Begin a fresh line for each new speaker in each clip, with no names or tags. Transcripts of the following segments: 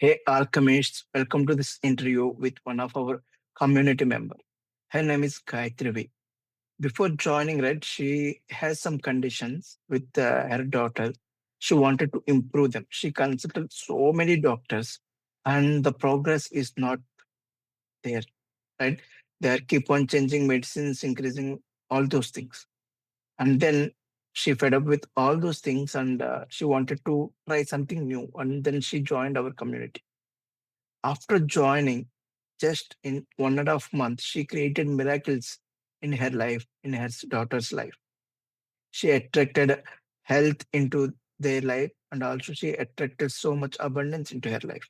Hey alchemists, welcome to this interview with one of our community member. Her name is Gayatri. Before joining Red, she has some conditions with her daughter. She wanted to improve them. She consulted so many doctors, and the progress is not there. Right? They keep on changing medicines, increasing all those things, and then she fed up with all those things, and she wanted to try something new. And then she joined our community. After joining, just in 1.5 months, she created miracles in her life, in her daughter's life. She attracted health into their life, and also she attracted so much abundance into her life.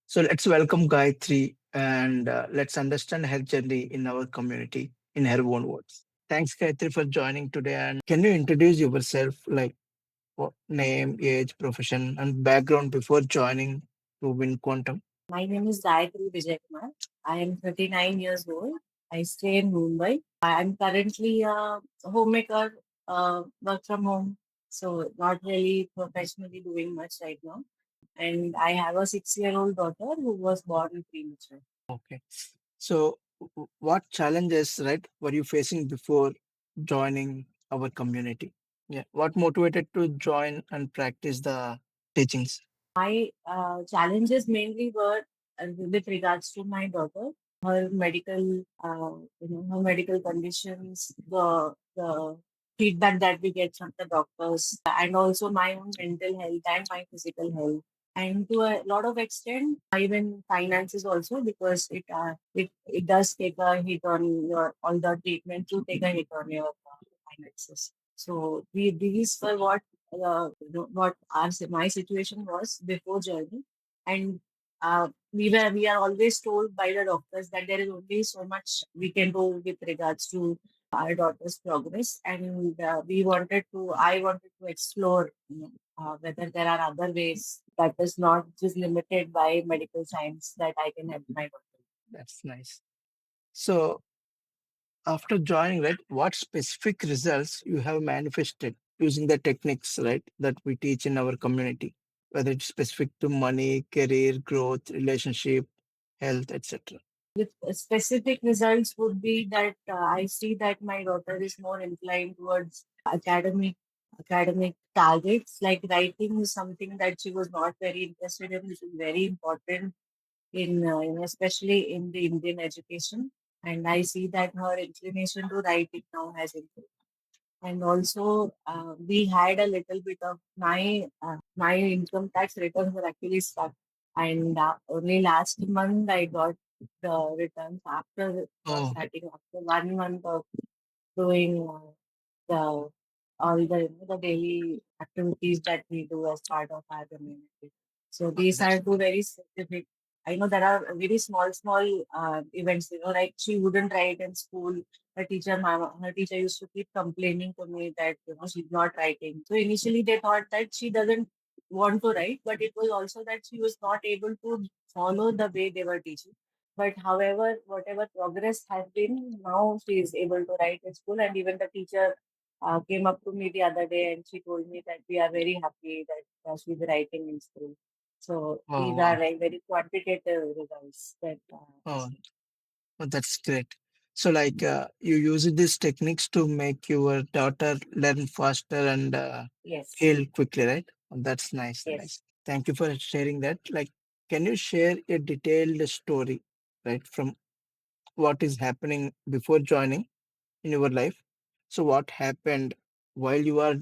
So let's welcome Gayatri and let's understand her journey in our community in her own words. Thanks, Gayatri, for joining today. And can you introduce yourself, like what name, age, profession, and background before joining to VynQuantum?
My name is Gayatri Vijaykumar. I am 39 years old. I stay in Mumbai. I am currently a homemaker, work from home, so not really professionally doing much right now. And I have a 6-year-old daughter who was born premature.
Okay. So, what challenges, right, were you facing before joining our community? Yeah. What motivated to join and practice the teachings?
My challenges mainly were with regards to my daughter, her medical, her medical conditions, the feedback that we get from the doctors, and also my own mental health and my physical health. And to a lot of extent, even finances also, because it does take a hit on your all the treatment to take a hit on your finances. So these were what my situation was before journey, and we are always told by the doctors that there is only so much we can do with regards to our daughter's progress, and I wanted to explore whether there are other ways that is not just limited by medical science that I can help my daughter.
That's nice. So, after joining, right, what specific results you have manifested using the techniques, right, that we teach in our community, whether it's specific to money, career, growth, relationship, health, etc.
With specific results would be that I see that my daughter is more inclined towards academic targets. Like writing is something that she was not very interested in, which is very important in especially in the Indian education. And I see that her inclination to writing now has improved. And also, we had a little bit of my income tax returns were actually stuck, and only last month I got the returns after
Oh,
starting after 1 month of doing the all the daily activities that we do as part of our community. So these
that's
are two very specific. I know there are very small events. Like she wouldn't write in school. Her teacher used to keep complaining to me that she's not writing. So initially they thought that she doesn't want to write, but it was also that she was not able to follow the way they were teaching. But however, whatever progress has been, now she is able to write in school, and even the teacher came up to me the other day and she told me that we are very happy that she's writing in school. So
oh,
these are
wow.
like very quantitative results that I
Oh,
see.
oh, that's great. So, like, you use these techniques to make your daughter learn faster and
Yes,
heal quickly, right? Oh, that's nice.
yes.
Nice. Thank you for sharing that. Like, can you share a detailed story, right, from what is happening before joining in your life? So, what happened while you are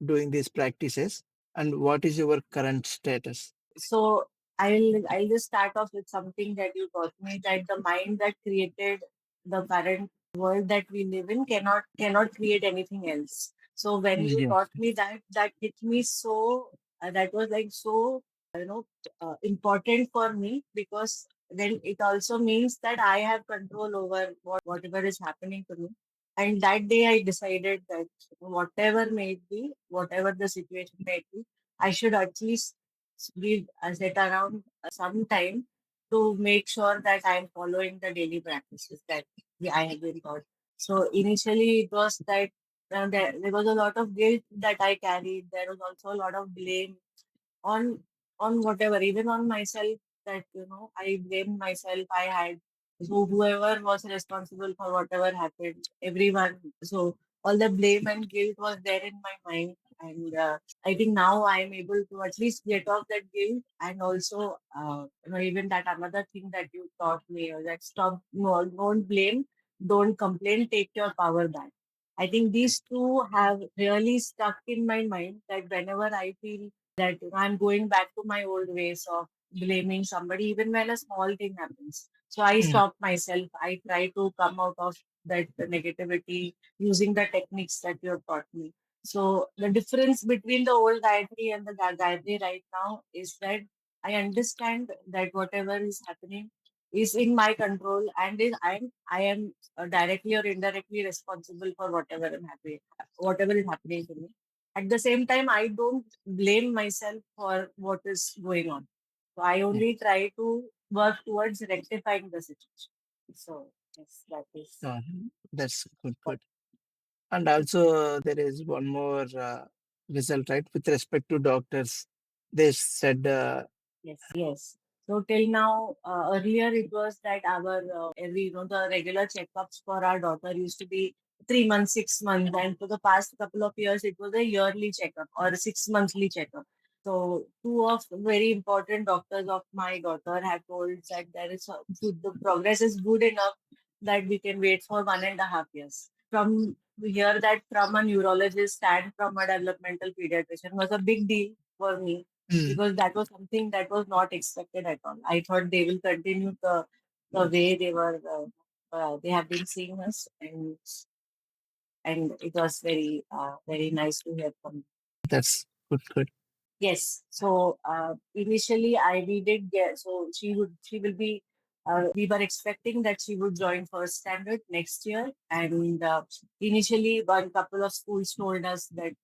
doing these practices, and what is your current status?
So I'll just start off with something that you taught me, that the mind that created the current world that we live in cannot create anything else. So when you
Yes.
taught me that, that hit me so that was like so important for me, because then it also means that I have control over whatever is happening to me. And that day I decided that whatever may be, whatever the situation may be, I should at least we set around some time to make sure that I'm following the daily practices that I have been taught. So initially it was that there was a lot of guilt that I carried. There was also a lot of blame on on whatever, even on myself, that I blame myself. I had so whoever was responsible for whatever happened, everyone. So all the blame and guilt was there in my mind, and I think now I am able to at least get off that guilt, and also even that another thing that you taught me, that stop, no, don't blame, don't complain, take your power back. I think these two have really stuck in my mind, that whenever I feel that I'm going back to my old ways of blaming somebody, even when a small thing happens. So I
Mm.
stop myself. I try to come out of that negativity using the techniques that you have taught me. So the difference between the old Gayatri and the Gayatri right now is that I understand that whatever is happening is in my control, and I am directly or indirectly responsible for whatever is happening to me. At the same time, I don't blame myself for what is going on. So I
Yeah.
only try to work towards rectifying the situation. So yes, that is
Uh, that's good,
what.
good. And also, there is one more result, right? With respect to doctors, they said,
Yes. So till now, earlier it was that our every the regular checkups for our daughter used to be 3 months, 6 months, and for the past couple of years it was a yearly checkup or a 6 monthly checkup. So two of very important doctors of my daughter have told that the progress is good enough that we can wait for 1.5 years. From we hear that from a neurologist and from a developmental pediatrician was a big deal for me,
"Hmm,
because that was something that was not expected at all. I thought they will continue the way they have been seeing us, and it was very nice to hear from.
that's good, good.
Yes. So initially, I we did get, so she will be. We were expecting that she would join first standard next year, and initially, one couple of schools told us that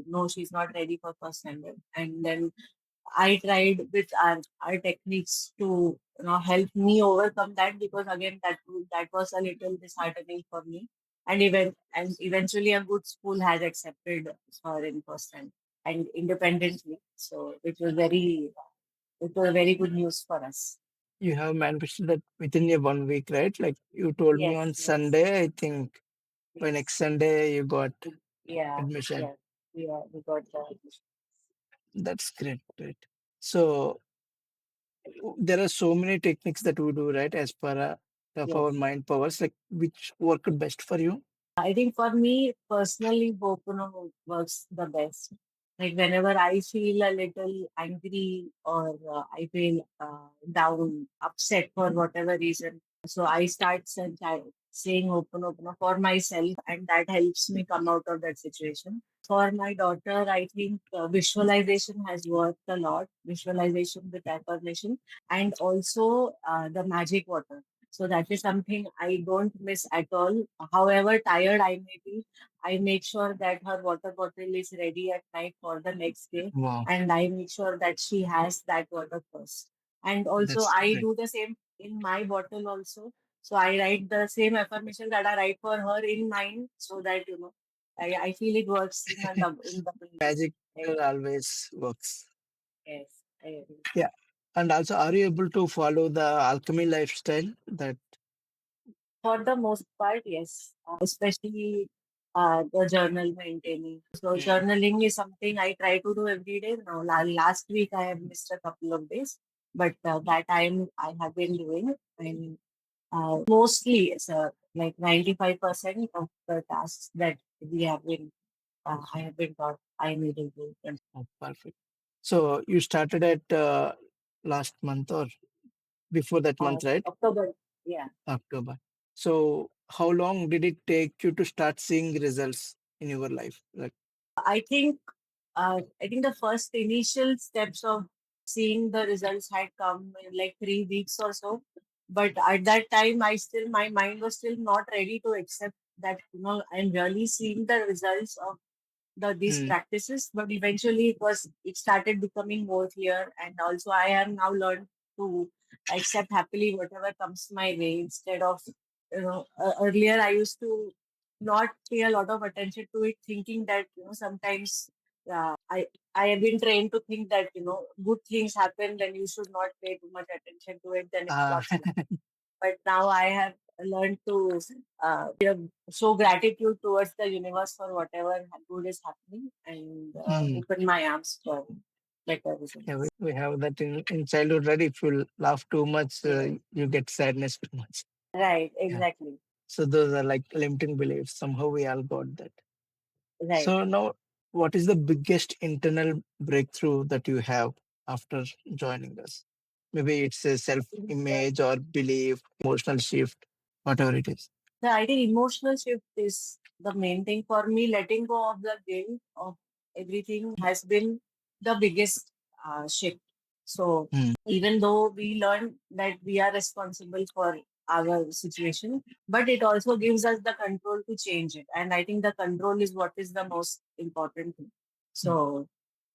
no, she's not ready for first standard, and then I tried with our techniques to help me overcome that, because again that was a little disheartening for me. And eventually a good school has accepted her in first and independently. So it was very good news for us.
You have manifested that within a 1 week, right? Like you told me
Yes,
on
yes,
Sunday, I think by next
yes.
Sunday you got
Yeah,
admission.
yeah, yeah. We got that.
That's great, great. So there are so many techniques that we do, right? As per of our
Yes.
mind powers, like which worked best for you?
I think for me personally, Ho'oponopono works the best. Like whenever I feel a little angry or I feel down, upset for whatever reason, so I start saying Ho'oponopono for myself, and that helps me come out of that situation. For my daughter, I think visualization has worked a lot. Visualization with affirmation, and also the magic water. So that is something I don't miss at all. However tired I may be, I make sure that her water bottle is ready at night for the next day,
Wow,
and I make sure that she has that water first. And also,
that's
I
great.
do the same in my bottle also. So I write the same affirmation that I write for her in mine, so that I feel it works in double way.
Magic
I,
always works.
yes, I agree.
Yeah. And also, are you able to follow the alchemy lifestyle? That
For the most part, yes, especially the journal maintaining. So
mm,
journaling is something I try to do every day. Now, last week I have missed a couple of days, but that time I have been doing, and mostly it's like 95% of the tasks that I have been taught I'm able to.
oh, perfect. So you started at last month or before that month, right?
October, yeah.
October. So how long did it take you to start seeing results in your life? Like,
I think the first initial steps of seeing the results had come in like 3 weeks or so. But at that time, my mind was still not ready to accept that, I'm really seeing the results of these
mm,
practices. But eventually it started becoming more clear. And also I have now learned to accept happily whatever comes my way, instead of, earlier I used to not pay a lot of attention to it, thinking that, sometimes I have been trained to think that, good things happen, then you should not pay too much attention to it, then it
uh,
flops. But now I have learned to show gratitude towards the universe for whatever good is happening, and
mm,
open my arms for better
yeah,
results.
we have that in childhood, right? If you laugh too much,
Yes.
you get sadness too much.
Right,
Yeah.
exactly.
So those are like limiting beliefs. Somehow we all got that.
Right.
So now, what is the biggest internal breakthrough that you have after joining us? Maybe it's a
I think
self-image or belief, emotional shift, whatever it is.
I think emotional shift is the main thing for me. Letting go of the guilt of everything has been the biggest shift. So
Mm,
even though we learn that we are responsible for our situation, but it also gives us the control to change it. And I think the control is what is the most important thing.
mm,
So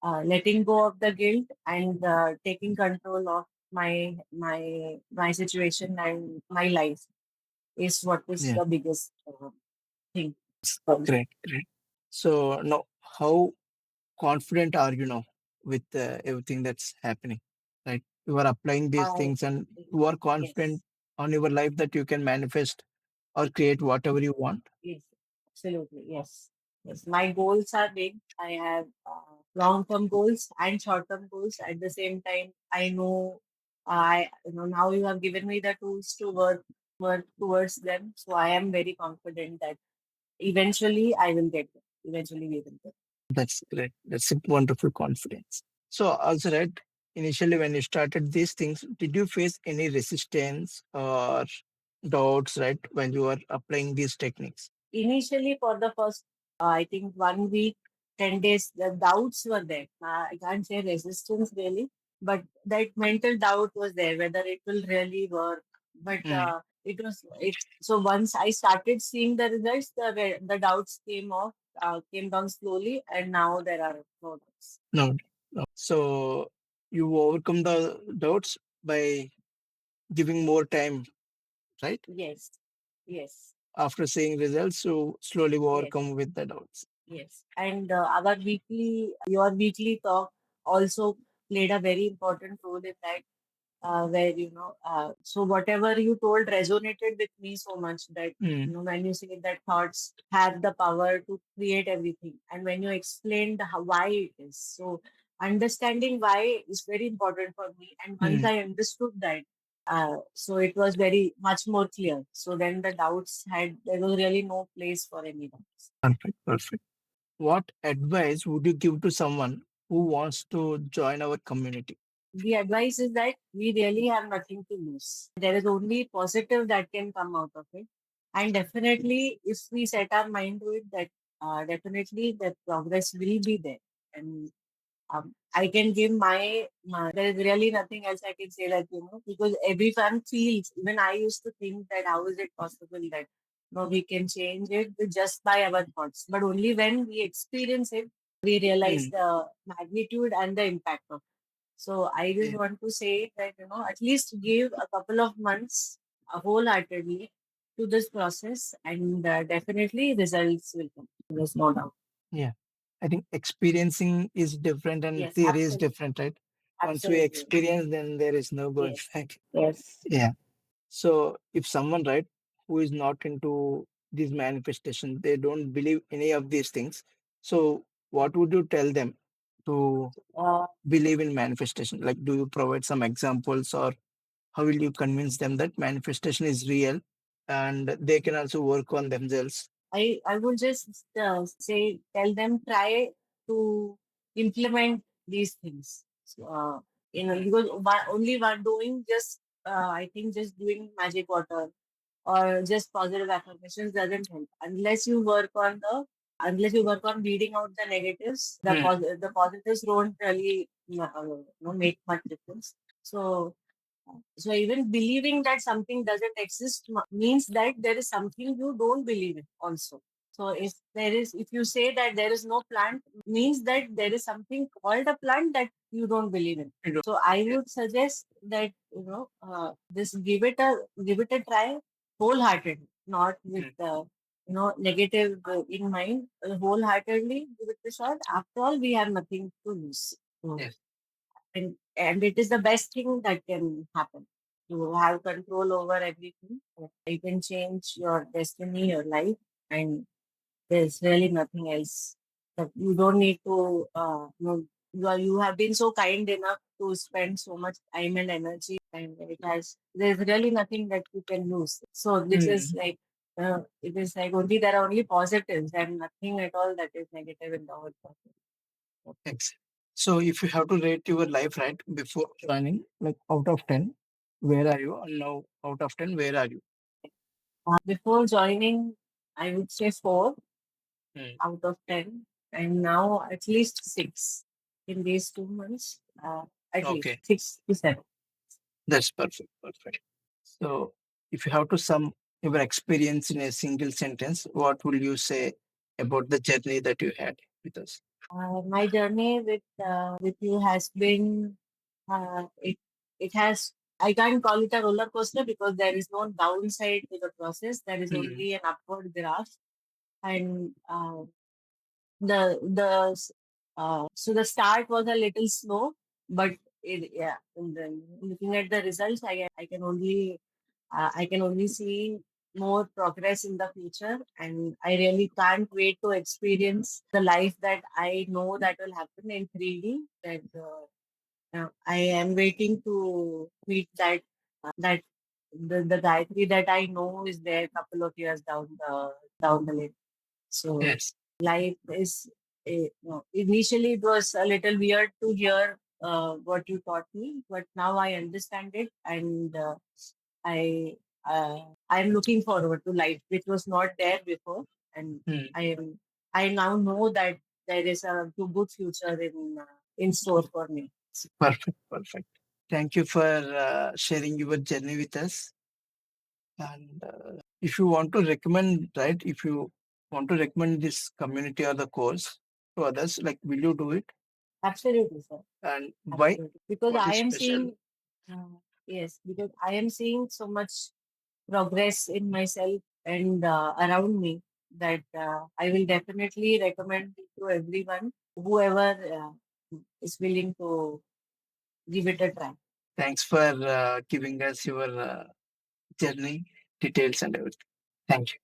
letting go of the guilt and taking control of my situation and my life is what is
yeah,
the biggest thing for me.
great, great. So now, how confident are you now with everything that's happening? Right, you are applying these
I,
things, and you are confident
yes,
on your life that you can manifest or create whatever you want.
yes, absolutely, yes, yes. My goals are big. I have long-term goals and short-term goals at the same time. I know now you have given me the tools to work towards them. So I am very confident that eventually I will get there. Eventually we will get
That's great. That's a wonderful confidence. So, also, right, initially when you started these things, did you face any resistance or doubts, right, when you were applying these techniques?
initially for the first I think 1 week, 10 days, the doubts were there. I can't say resistance really, but that mental doubt was there whether it will really work. But
Mm,
it was it. So once I started seeing the results, the doubts came down slowly, and now there are no doubts.
no, no. So, you overcome the doubts by giving more time, right?
Yes, yes,
After seeing results, you slowly
yes,
overcome with the doubts.
yes. And your weekly talk also played a very important role in that, where so whatever you told resonated with me so much that,
Mm,
when you say that thoughts have the power to create everything, and when you explained why it is, so understanding why is very important for me. And once
mm,
I understood that, so it was very much more clear. So then the doubts had there was really no place for any doubts.
perfect, perfect. What advice would you give to someone who wants to join our community?
The advice is that we really have nothing to lose. There is only positive that can come out of it. And definitely, if we set our mind to it, that definitely the progress will be there. And I can give there is really nothing else I can say that, because everyone feels, even I used to think that how is it possible that, we can change it with just by our thoughts. But only when we experience it, we realize
Mm,
the magnitude and the impact of it. So I just
yeah,
want to say that, at least give a couple of months wholeheartedly to this process, and definitely results will come. There's no doubt.
yeah. I think experiencing is different and
Yes,
theory is
absolutely.
different, right? Once we
Absolutely.
experience, then there is no going
Yes.
back.
Yes.
Yeah. So if someone, right, who is not into these manifestations, they don't believe any of these things. So what would you tell them to
Uh,
believe in manifestation? Like, do you provide some examples, or how will you convince them that manifestation is real and they can also work on themselves?
I would just tell them try to implement these things. So, because only one doing just I think just doing magic water or just positive affirmations doesn't help unless you work on weeding out the negatives.
Hmm.
The positives don't really make much difference. So even believing that something doesn't exist means that there is something you don't believe in also. So if you say that there is no plant, means that there is something called a plant that you don't believe in.
You don't-
So I
Yeah.
would suggest that, just give it a try wholehearted, not with
Hmm.
negative in mind wholeheartedly with the shot. After all, we have nothing to lose. So,
Yes.
and it is the best thing that can happen. You have control over everything. You can change your destiny, your life, and there's really nothing else. That you don't need to. You have been so kind enough to spend so much time and energy, and there's really nothing that you can lose. So this is
Mm.
like it is like only there are only positives and nothing at all that is negative in the whole process.
Excellent. So if you have to rate your life right before joining, like out of 10, where are you? And now out of 10, where are you?
Before joining, I would say
Mm.4
out of 10, and now at least 6 in these 2 months. At least
Okay,
6 to 7.
that's perfect. Perfect. So if you have to sum your experience in a single sentence, what will you say about the journey that you had with us?
My journey with you has been it has I can't call it a roller coaster because there is no downside to the process. There is
Mm.
only an upward graph, and so the start was a little slow, but yeah. And then looking at the results, I can only see more progress in the future, and I really can't wait to experience the life that I know that will happen in 3D. I am waiting to meet that the Gayatri that I know is there a couple of years down the lane. So
Yes.
life is initially it was a little weird to hear what you taught me, but now I understand it, and I I'm looking forward to life, which was not there before, and
Mm.
I am I now know that there is a good future in store for me.
Perfect. Perfect. Thank you for sharing your journey with us. And if you want to recommend, right, if you want to recommend this community or the course to others, like, will you do it?
Absolutely, sir.
And why?
Absolutely, because
What
I
is
am
special?
seeing yes, because I am seeing so much progress in myself and around me that I will definitely recommend it to everyone, whoever is willing to give it a try.
Thanks for giving us your journey details and everything. Thank you.